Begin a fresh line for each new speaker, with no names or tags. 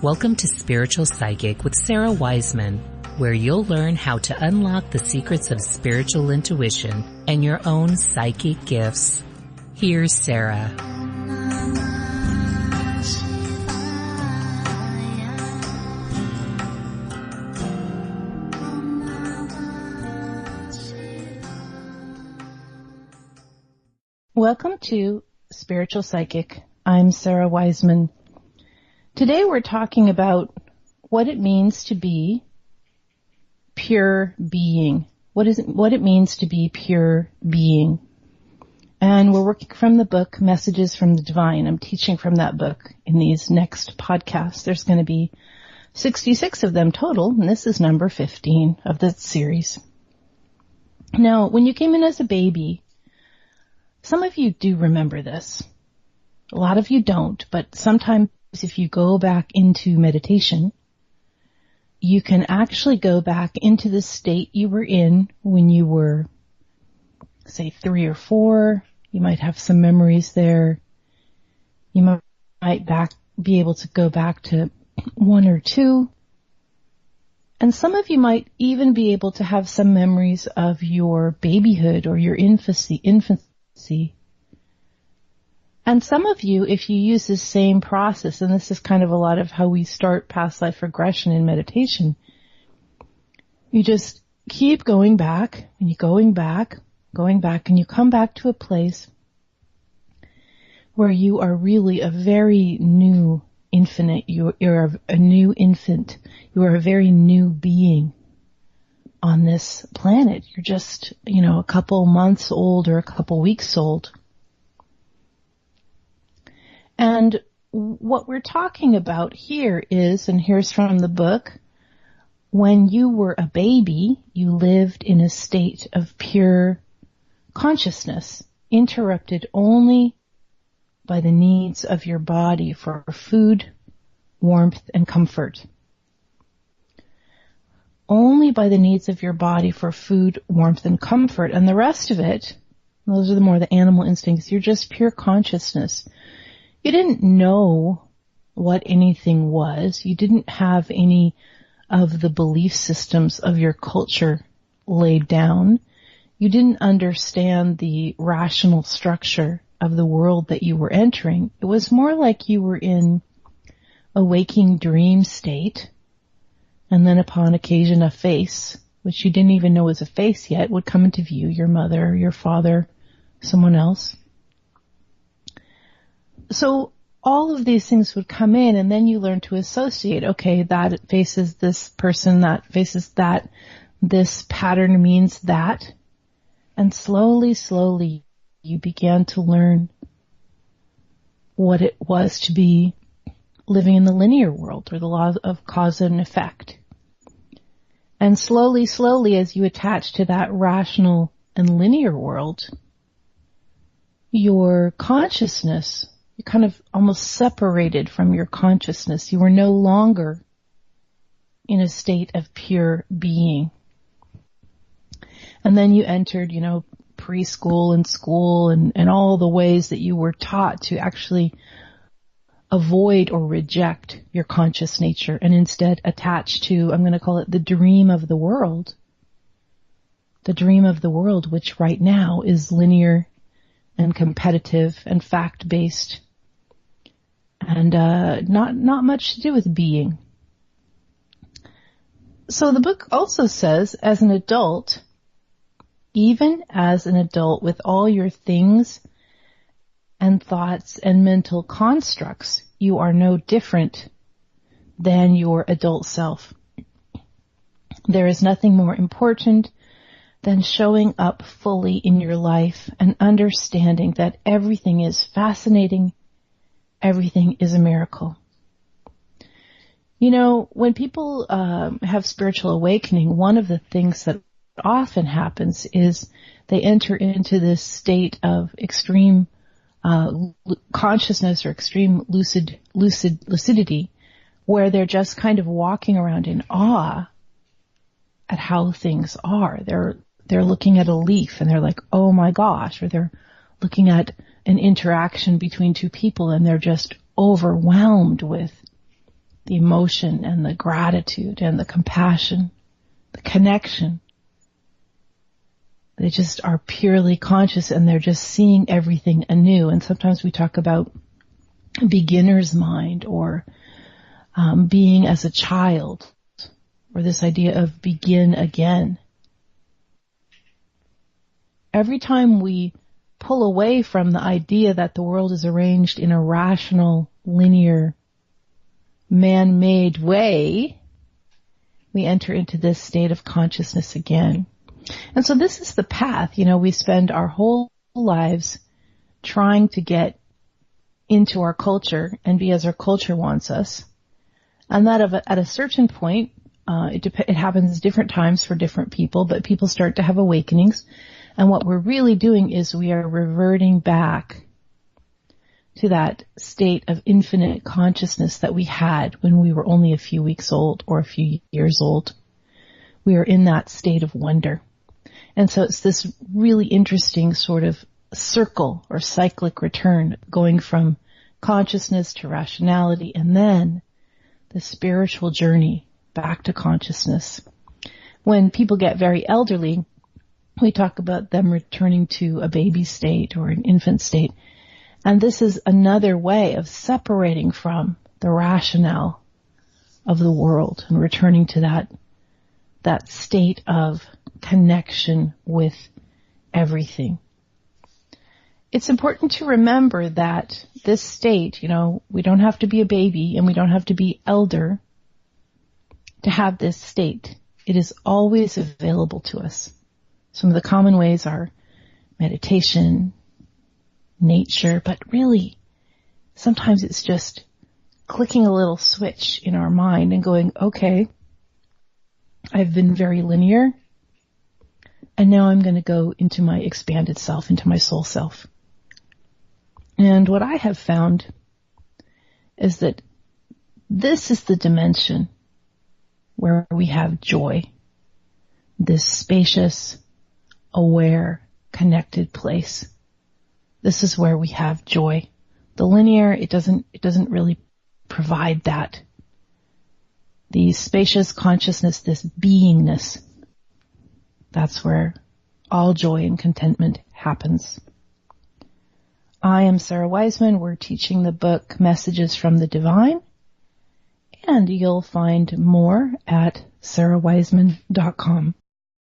Welcome to Spiritual Psychic with Sarah Wiseman, where you'll learn how to unlock the secrets of spiritual intuition and your own psychic gifts. Here's Sarah.
Welcome to Spiritual Psychic. I'm Sarah Wiseman. Today we're talking about what it means to be pure being. What it means to be pure being. And we're working from the book Messages from the Divine. I'm teaching from that book in these next podcasts. There's going to be 66 of them total, and this is number 15 of the series. Now, when you came in as a baby, some of you do remember this. A lot of you don't, but sometimes if you go back into meditation, you can actually go back into the state you were in when you were, say, 3 or 4. You might have some memories there. You might be able to go back to 1 or 2. And some of you might even be able to have some memories of your babyhood or your infancy. And some of you, if you use this same process, and this is kind of a lot of how we start past life regression in meditation, you just keep going back, and you're going back, and you come back to a place where you are really a very new infinite. You're a new infant. You are a very new being on this planet. You're just, a couple months old or a couple weeks old. And what we're talking about here is, and here's from the book, when you were a baby, you lived in a state of pure consciousness, interrupted only by the needs of your body for food, warmth, and comfort. Only by the needs of your body for food, warmth, and comfort. And the rest of it, those are the animal instincts, you're just pure consciousness. You didn't know what anything was. You didn't have any of the belief systems of your culture laid down. You didn't understand the rational structure of the world that you were entering. It was more like you were in a waking dream state, and then upon occasion a face, which you didn't even know was a face yet, would come into view, your mother, your father, someone else. So all of these things would come in, and then you learn to associate, okay, that faces this person, that faces that, this pattern means that. And slowly, you began to learn what it was to be living in the linear world, or the law of cause and effect. And slowly, as you attach to that rational and linear world, your consciousness, you kind of almost separated from your consciousness. You were no longer in a state of pure being. And then you entered, preschool and school and all the ways that you were taught to actually avoid or reject your conscious nature and instead attach to, I'm going to call it the dream of the world. The dream of the world, which right now is linear and competitive and fact-based and not much to do with being. So the book also says, as an adult, even as an adult with all your things and thoughts and mental constructs, you are no different than your adult self. There is nothing more important than showing up fully in your life and understanding that everything is fascinating, everything is a miracle. When people have spiritual awakening, one of the things that often happens is they enter into this state of extreme consciousness or extreme lucidity, where they're just kind of walking around in awe at how things are. They're looking at a leaf and they're like, oh my gosh, or they're looking at an interaction between two people and they're just overwhelmed with the emotion and the gratitude and the compassion, the connection. They just are purely conscious and they're just seeing everything anew. And sometimes we talk about beginner's mind or being as a child, or this idea of begin again. Every time we pull away from the idea that the world is arranged in a rational, linear, man-made way, we enter into this state of consciousness again. And so this is the path. We spend our whole lives trying to get into our culture and be as our culture wants us. And that at a certain point, it happens different times for different people, but people start to have awakenings. And what we're really doing is we are reverting back to that state of infinite consciousness that we had when we were only a few weeks old or a few years old. We are in that state of wonder. And so it's this really interesting sort of circle or cyclic return, going from consciousness to rationality and then the spiritual journey back to consciousness. When people get very elderly, we talk about them returning to a baby state or an infant state. And this is another way of separating from the rationale of the world and returning to that state of connection with everything. It's important to remember that this state, we don't have to be a baby and we don't have to be elder to have this state. It is always available to us. Some of the common ways are meditation, nature, but really, sometimes it's just clicking a little switch in our mind and going, okay, I've been very linear, and now I'm going to go into my expanded self, into my soul self. And what I have found is that this is the dimension where we have joy, this spacious, aware, connected place. This is where we have joy. The linear, it doesn't really provide that. The spacious consciousness, this beingness, that's where all joy and contentment happens. I am Sarah Wiseman. We're teaching the book Messages from the Divine, and you'll find more at sarahwiseman.com.